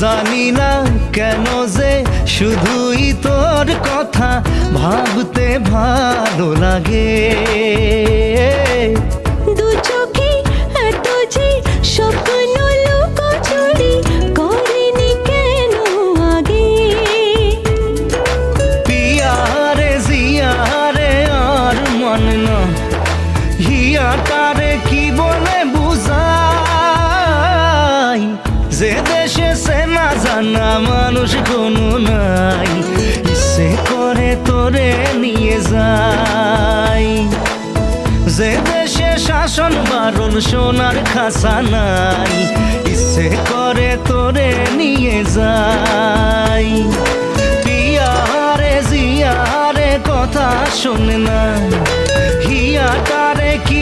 জানি না কেন যে শুধুই তোর কথা ভাবতে ভালো লাগে। দু চোখে এত যে স্বপ্ন লুকোচুরি করেনি কেন আগে। পিয়ারে জিয়ারে আর মন না হিয়াটারে কি বলে বুঝাই, যে দেশে সে না জানা মানুষ কোনো নাই, ইচ্ছে করে তোরে নিয়ে যাই। যে দেশে শাসন বারণ সোনার খাসা নাই, ইচ্ছে করে তোরে নিয়ে যাই। পিয়ারে জিয়ারে কথা শোনে না হিয়াটারে কি